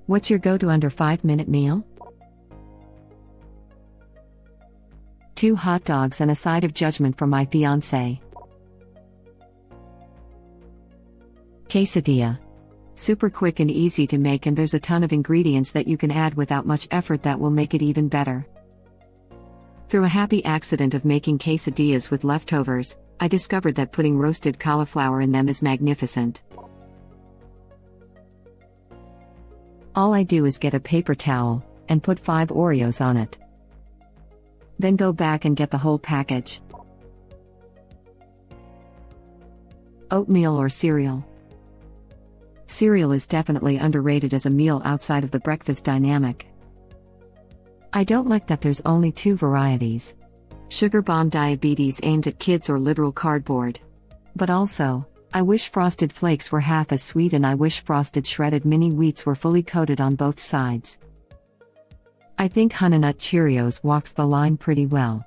What's your go-to under 5-minute meal? 2 hot dogs and a side of judgment from my fiancé. Quesadilla. Super quick and easy to make, and there's a ton of ingredients that you can add without much effort that will make it even better. Through a happy accident of making quesadillas with leftovers, I discovered that putting roasted cauliflower in them is magnificent. All I do is get a paper towel and put 5 Oreos on it. Then go back and get the whole package. Oatmeal or cereal? Cereal is definitely underrated as a meal outside of the breakfast dynamic. I don't like that there's only 2 varieties. Sugar bomb diabetes aimed at kids or literal cardboard. But also, I wish Frosted Flakes were half as sweet, and I wish Frosted Shredded Mini Wheats were fully coated on both sides. I think Honey Nut Cheerios walks the line pretty well.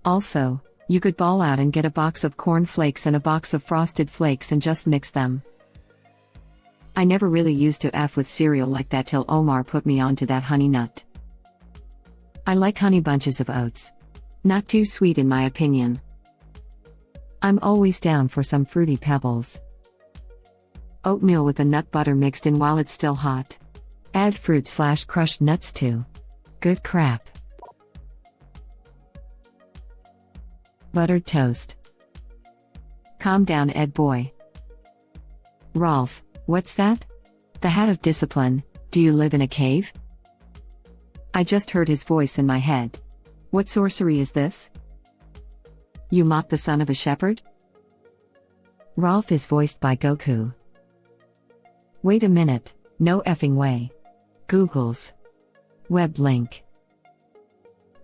Also, you could ball out and get a box of Corn Flakes and a box of Frosted Flakes and just mix them. I never really used to F with cereal like that till Omar put me onto that Honey Nut. I like Honey Bunches of Oats. Not too sweet in my opinion. I'm always down for some Fruity Pebbles. Oatmeal with a nut butter mixed in while it's still hot. Add fruit/crushed nuts too. Good crap. Buttered toast. Calm down, Ed boy. Rolf, what's that? The hat of discipline. Do you live in a cave? I just heard his voice in my head. What sorcery is this? You mock the son of a shepherd? Rolf is voiced by Goku. Wait a minute, no effing way. Google's web link.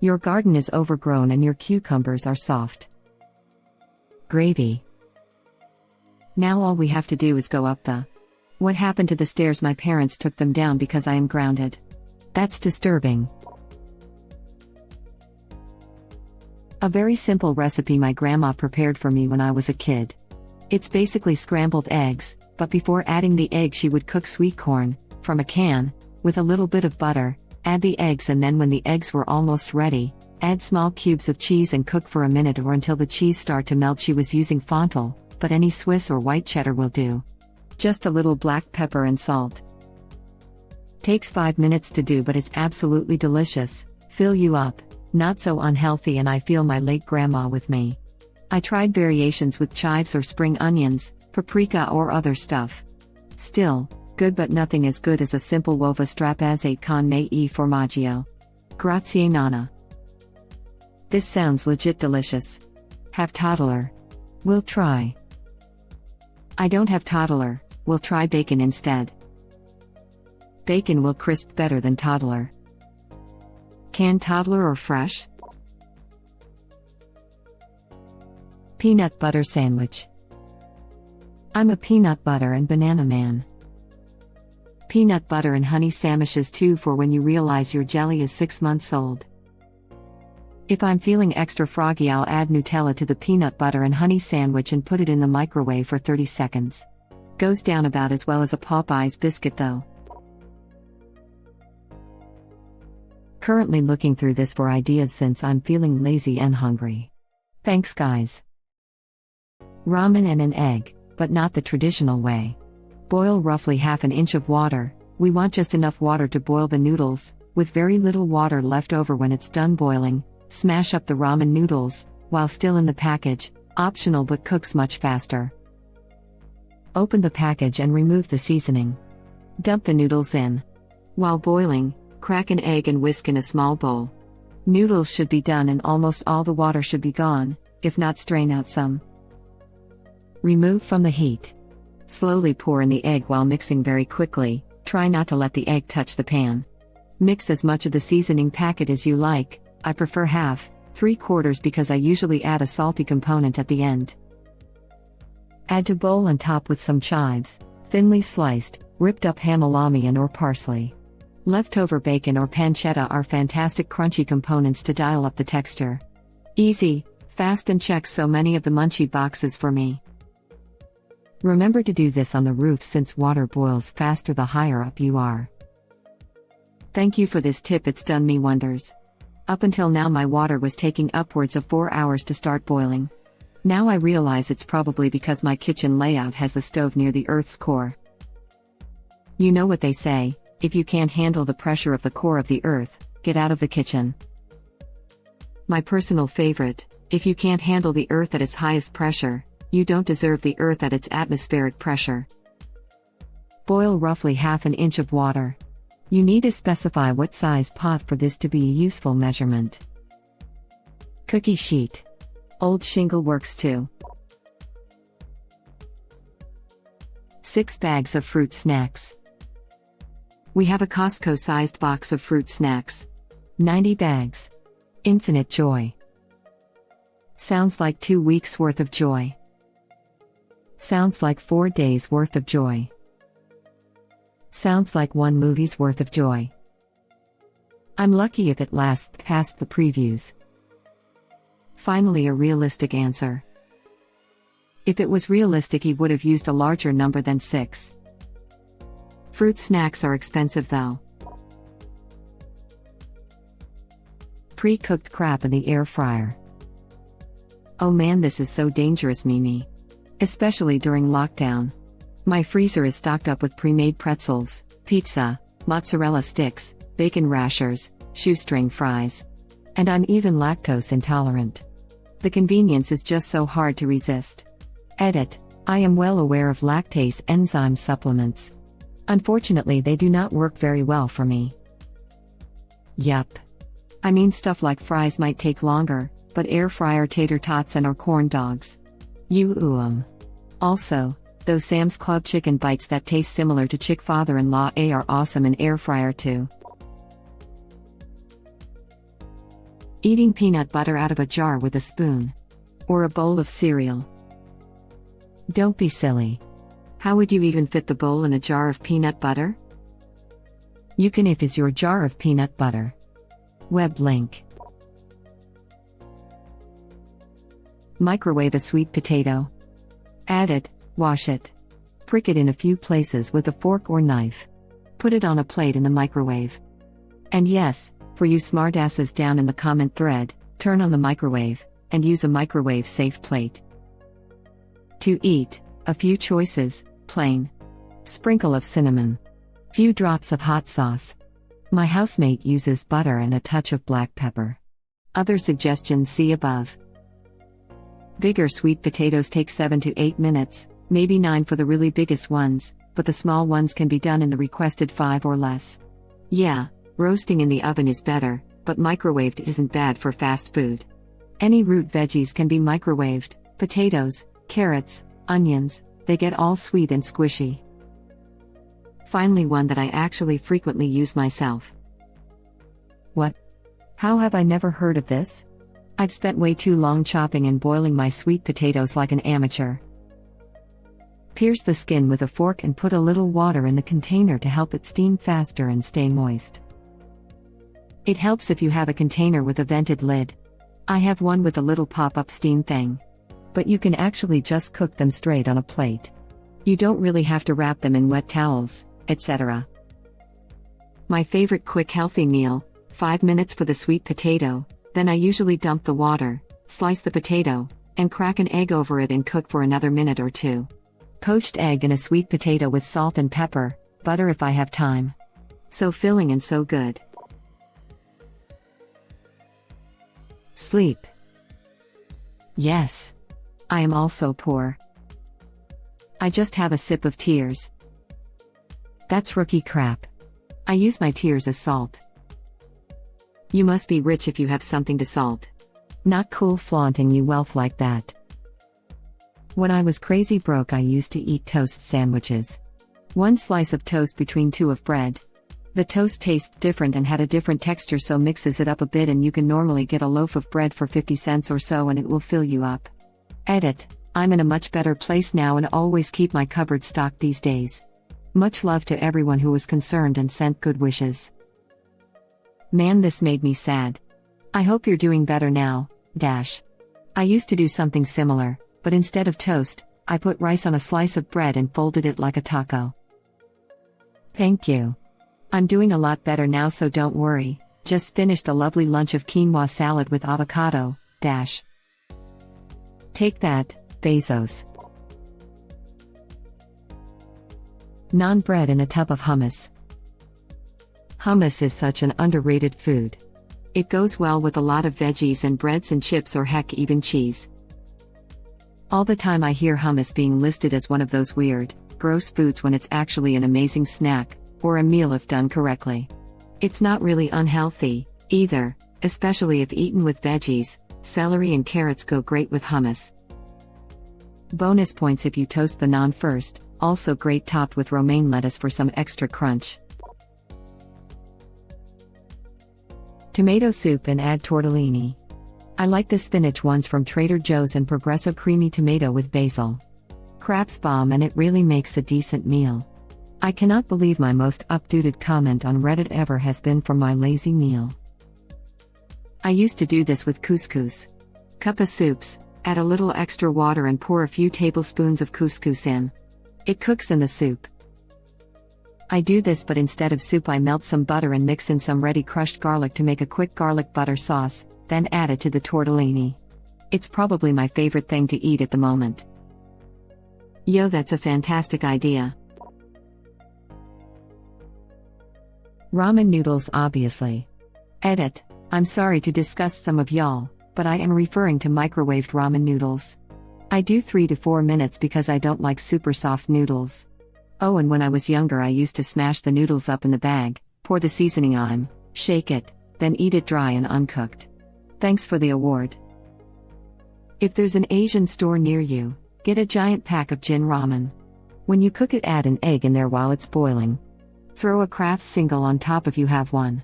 Your garden is overgrown and your cucumbers are soft. Gravy. Now all we have to do is go up the... What happened to the stairs? My parents took them down because I am grounded. That's disturbing. A very simple recipe my grandma prepared for me when I was a kid. It's basically scrambled eggs, but before adding the egg she would cook sweet corn, from a can, with a little bit of butter, add the eggs, and then when the eggs were almost ready, add small cubes of cheese and cook for a minute or until the cheese start to melt. She was using Fontel, but any Swiss or white cheddar will do. Just a little black pepper and salt. Takes 5 minutes to do, but it's absolutely delicious, fill you up. Not so unhealthy, and I feel my late grandma with me. I tried variations with chives or spring onions, paprika or other stuff. Still, good, but nothing as good as a simple uova strapazzate con me e formaggio. Grazie nonna. This sounds legit delicious. Have toddler. We'll try. I don't have toddler, we'll try bacon instead. Bacon will crisp better than toddler. Canned toddler or fresh? Peanut butter sandwich. I'm a peanut butter and banana man. Peanut butter and honey sandwiches too, for when you realize your jelly is 6 months old. If I'm feeling extra froggy, I'll add Nutella to the peanut butter and honey sandwich and put it in the microwave for 30 seconds. Goes down about as well as a Popeye's biscuit though. Currently looking through this for ideas since I'm feeling lazy and hungry. Thanks guys. Ramen and an egg, but not the traditional way. Boil roughly half an inch of water. We want just enough water to boil the noodles, with very little water left over when it's done boiling. Smash up the ramen noodles, while still in the package, optional but cooks much faster. Open the package and remove the seasoning. Dump the noodles in. While boiling, crack an egg and whisk in a small bowl. Noodles should be done and almost all the water should be gone, if not strain out some. Remove from the heat. Slowly pour in the egg while mixing very quickly, try not to let the egg touch the pan. Mix as much of the seasoning packet as you like, I prefer half, 3/4 because I usually add a salty component at the end. Add to bowl and top with some chives, thinly sliced, ripped up ham salami and or parsley. Leftover bacon or pancetta are fantastic crunchy components to dial up the texture. Easy, fast, and checks so many of the munchie boxes for me. Remember to do this on the roof since water boils faster the higher up you are. Thank you for this tip, it's done me wonders. Up until now my water was taking upwards of 4 hours to start boiling. Now I realize it's probably because my kitchen layout has the stove near the Earth's core. You know what they say, if you can't handle the pressure of the core of the Earth, get out of the kitchen. My personal favorite, if you can't handle the Earth at its highest pressure, you don't deserve the Earth at its atmospheric pressure. Boil roughly ½ an inch of water. You need to specify what size pot for this to be a useful measurement. Cookie sheet. Old shingle works too. 6 bags of fruit snacks. We have a Costco-sized box of fruit snacks. 90 bags. Infinite joy. Sounds like 2 weeks worth of joy. Sounds like 4 days worth of joy. Sounds like 1 movie's worth of joy. I'm lucky if it lasts past the previews. Finally, a realistic answer. If it was realistic, he would have used a larger number than 6. Fruit snacks are expensive though. Pre-cooked crap in the air fryer. Oh man, this is so dangerous, Mimi. Especially during lockdown. My freezer is stocked up with pre-made pretzels, pizza, mozzarella sticks, bacon rashers, shoestring fries. And I'm even lactose intolerant. The convenience is just so hard to resist. Edit. I am well aware of lactase enzyme supplements. Unfortunately, they do not work very well for me. Yup. I mean, stuff like fries might take longer, but air fryer tater tots and or corn dogs. Also, those Sam's Club chicken bites that taste similar to Chick father-in-law are awesome in air fryer too. Eating peanut butter out of a jar with a spoon. Or a bowl of cereal. Don't be silly. How would you even fit the bowl in a jar of peanut butter? You can if is your jar of peanut butter. Web link. Microwave a sweet potato. Add it, wash it. Prick it in a few places with a fork or knife. Put it on a plate in the microwave. And yes, for you smartasses down in the comment thread, turn on the microwave, and use a microwave-safe plate. To eat, a few choices: plain. Sprinkle of cinnamon. Few drops of hot sauce. My housemate uses butter and a touch of black pepper. Other suggestions see above. Bigger sweet potatoes take 7 to 8 minutes, maybe 9 for the really biggest ones, but the small ones can be done in the requested 5 or less. Yeah, roasting in the oven is better, but microwaved isn't bad for fast food. Any root veggies can be microwaved: potatoes, carrots, onions, they get all sweet and squishy. Finally, one that I actually frequently use myself. What? How have I never heard of this? I've spent way too long chopping and boiling my sweet potatoes like an amateur. Pierce the skin with a fork and put a little water in the container to help it steam faster and stay moist. It helps if you have a container with a vented lid. I have one with a little pop-up steam thing. But you can actually just cook them straight on a plate. You don't really have to wrap them in wet towels, etc. My favorite quick healthy meal: 5 minutes for the sweet potato, then I usually dump the water, slice the potato, and crack an egg over it and cook for another minute or 2. Poached egg and a sweet potato with salt and pepper, butter if I have time. So filling and so good. Sleep. Yes. I am also poor. I just have a sip of tears. That's rookie crap. I use my tears as salt. You must be rich if you have something to salt. Not cool flaunting you wealth like that. When I was crazy broke, I used to eat toast sandwiches. 1 slice of toast between 2 of bread. The toast tastes different and had a different texture, so mixes it up a bit, and you can normally get a loaf of bread for 50 cents or so and it will fill you up. Edit. I'm in a much better place now and always keep my cupboard stocked these days. Much love to everyone who was concerned and sent good wishes. Man, this made me sad. I hope you're doing better now. I used to do something similar, but instead of toast, I put rice on a slice of bread and folded it like a taco. Thank you. I'm doing a lot better now, so don't worry. Just finished a lovely lunch of quinoa salad with avocado. Dash. Take that, Bezos. Naan bread in a tub of hummus. Hummus is such an underrated food. It goes well with a lot of veggies and breads and chips, or heck, even cheese. All the time I hear hummus being listed as one of those weird, gross foods when it's actually an amazing snack, or a meal if done correctly. It's not really unhealthy, either, especially if eaten with veggies. Celery and carrots go great with hummus. Bonus points if you toast the naan first, also great topped with romaine lettuce for some extra crunch. Tomato soup and add tortellini. I like the spinach ones from Trader Joe's and Progresso creamy tomato with basil. Crap's bomb, and it really makes a decent meal. I cannot believe my most updated comment on Reddit ever has been from my lazy meal. I used to do this with couscous. Cup of soups, add a little extra water and pour a few tablespoons of couscous in. It cooks in the soup. I do this, but instead of soup I melt some butter and mix in some ready crushed garlic to make a quick garlic butter sauce, then add it to the tortellini. It's probably my favorite thing to eat at the moment. Yo, that's a fantastic idea. Ramen noodles, obviously. Edit. I'm sorry to disgust some of y'all, but I am referring to microwaved ramen noodles. I do 3 to 4 minutes because I don't like super soft noodles. Oh, and when I was younger I used to smash the noodles up in the bag, pour the seasoning on, shake it, then eat it dry and uncooked. Thanks for the award. If there's an Asian store near you, get a giant pack of Jin ramen. When you cook it, add an egg in there while it's boiling. Throw a Kraft single on top if you have one.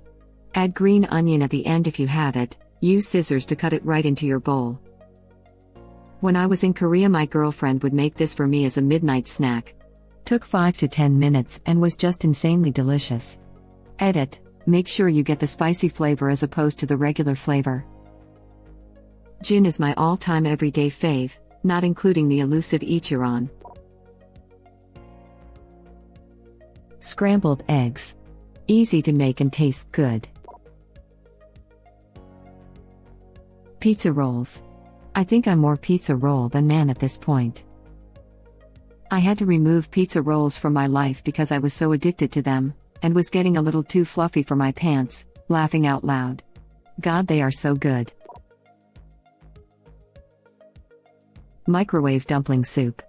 Add green onion at the end if you have it. Use scissors to cut it right into your bowl. When I was in Korea, my girlfriend would make this for me as a midnight snack. Took 5 to 10 minutes and was just insanely delicious. Edit. Make sure you get the spicy flavor as opposed to the regular flavor. Jin is my all-time everyday fave, not including the elusive Ichiran. Scrambled eggs. Easy to make and tastes good. Pizza rolls. I think I'm more pizza roll than man at this point. I had to remove pizza rolls from my life because I was so addicted to them, and was getting a little too fluffy for my pants, laughing out loud. God, they are so good. Microwave dumpling soup.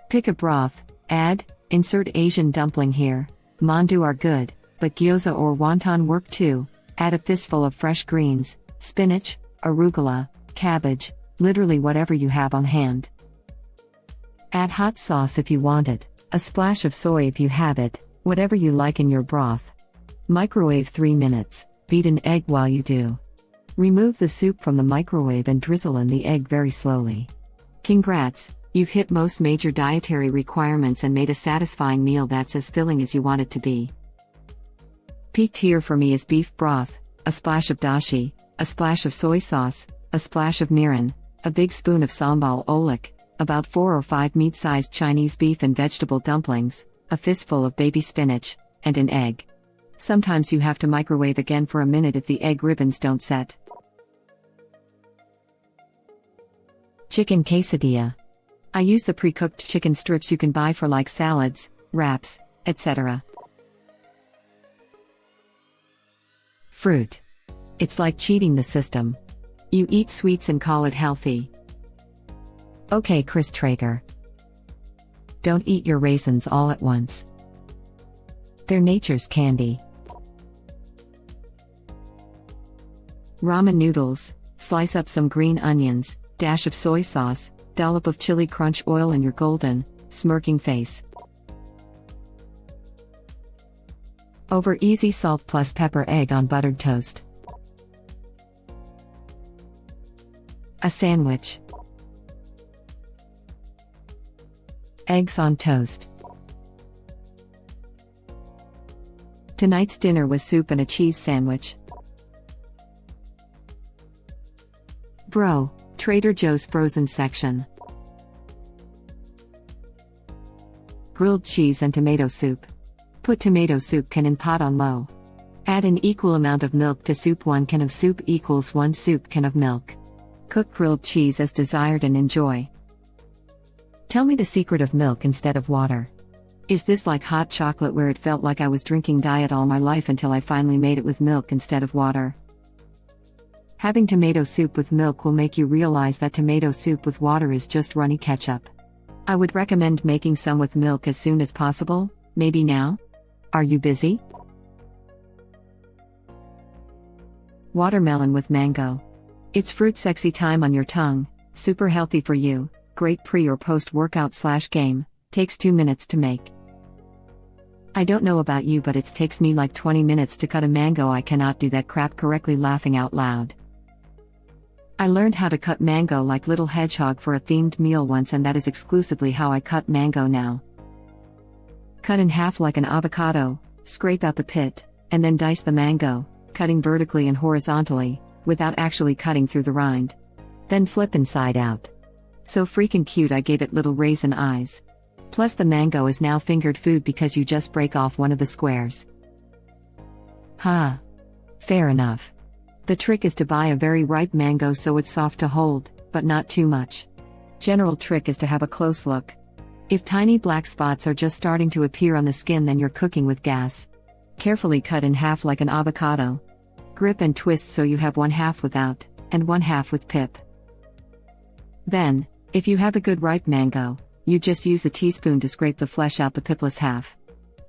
Pick a broth, add, insert Asian dumpling here. Mandu are good, but gyoza or wonton work too. Add a fistful of fresh greens, spinach, arugula, cabbage, literally whatever you have on hand. Add hot sauce if you want it, a splash of soy if you have it, whatever you like in your broth. Microwave 3 minutes, beat an egg while you do. Remove the soup from the microwave and drizzle in the egg very slowly. Congrats, you've hit most major dietary requirements and made a satisfying meal that's as filling as you want it to be. Peak tier for me is beef broth, a splash of dashi, a splash of soy sauce, a splash of mirin, a big spoon of sambal olik, about 4 or 5 meat-sized Chinese beef and vegetable dumplings, a fistful of baby spinach, and an egg. Sometimes you have to microwave again for a minute if the egg ribbons don't set. Chicken quesadilla. I use the pre-cooked chicken strips you can buy for like salads, wraps, etc. Fruit. It's like cheating the system. You eat sweets and call it healthy. Okay, Chris Traeger. Don't eat your raisins all at once. They're nature's candy. Ramen noodles. Slice up some green onions, dash of soy sauce, dollop of chili crunch oil in your golden, smirking face. Over easy salt plus pepper egg on buttered toast. A sandwich. Eggs on toast. Tonight's dinner was soup and a cheese sandwich. Bro, Trader Joe's frozen section. Grilled cheese and tomato soup. Put tomato soup can in pot on low. Add an equal amount of milk to soup. 1 can of soup equals 1 soup can of milk. Cook grilled cheese as desired and enjoy. Tell me the secret of milk instead of water. Is this like hot chocolate where it felt like I was drinking diet all my life until I finally made it with milk instead of water? Having tomato soup with milk will make you realize that tomato soup with water is just runny ketchup. I would recommend making some with milk as soon as possible, maybe now? Are you busy? Watermelon with mango. It's fruit sexy time on your tongue, super healthy for you, great pre or post workout/game, takes 2 minutes to make. I don't know about you, but it takes me like 20 minutes to cut a mango. I cannot do that crap correctly, laughing out loud. I learned how to cut mango like little hedgehog for a themed meal once, and that is exclusively how I cut mango now. Cut in half like an avocado, scrape out the pit, and then dice the mango, cutting vertically and horizontally, without actually cutting through the rind. Then flip inside out. So freaking cute, I gave it little raisin eyes. Plus the mango is now fingered food because you just break off one of the squares. Fair enough. The trick is to buy a very ripe mango so it's soft to hold, but not too much. General trick is to have a close look. If tiny black spots are just starting to appear on the skin, then you're cooking with gas. Carefully cut in half like an avocado. Grip and twist so you have 1/2 without, and 1/2 with pip. Then, if you have a good ripe mango, you just use a teaspoon to scrape the flesh out the pipless half.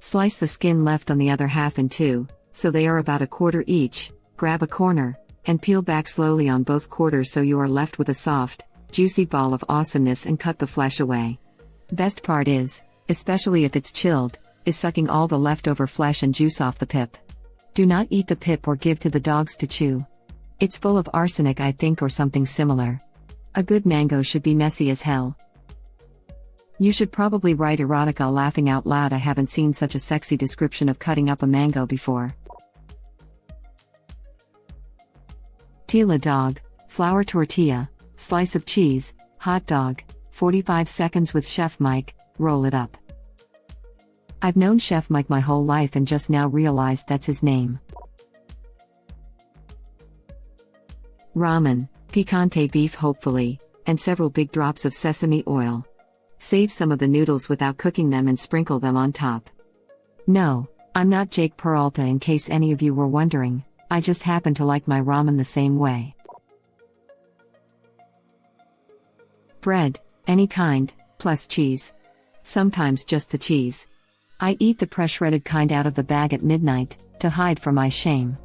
Slice the skin left on the other half in two, so they are about 1/4 each, grab a corner, and peel back slowly on both quarters so you are left with a soft, juicy ball of awesomeness, and cut the flesh away. Best part is, especially if it's chilled, is sucking all the leftover flesh and juice off the pip. Do not eat the pip or give to the dogs to chew. It's full of arsenic, I think, or something similar. A good mango should be messy as hell. You should probably write erotica, laughing out loud. I haven't seen such a sexy description of cutting up a mango before. Tila dog, flour tortilla, slice of cheese, hot dog, 45 seconds with Chef Mike, roll it up. I've known Chef Mike my whole life and just now realized that's his name. Ramen, picante beef hopefully, and several big drops of sesame oil. Save some of the noodles without cooking them and sprinkle them on top. No, I'm not Jake Peralta, in case any of you were wondering. I just happen to like my ramen the same way. Bread, any kind, plus cheese. Sometimes just the cheese. I eat the pre-shredded kind out of the bag at midnight, to hide from my shame.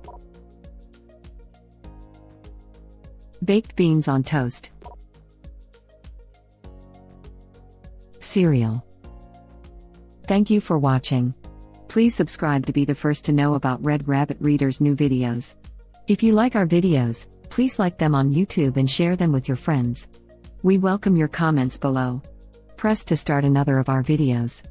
Baked beans on toast. Cereal. Thank you for watching. Please subscribe to be the first to know about Red Rabbit Reader's new videos. If you like our videos, please like them on YouTube and share them with your friends. We welcome your comments below. Press to start another of our videos.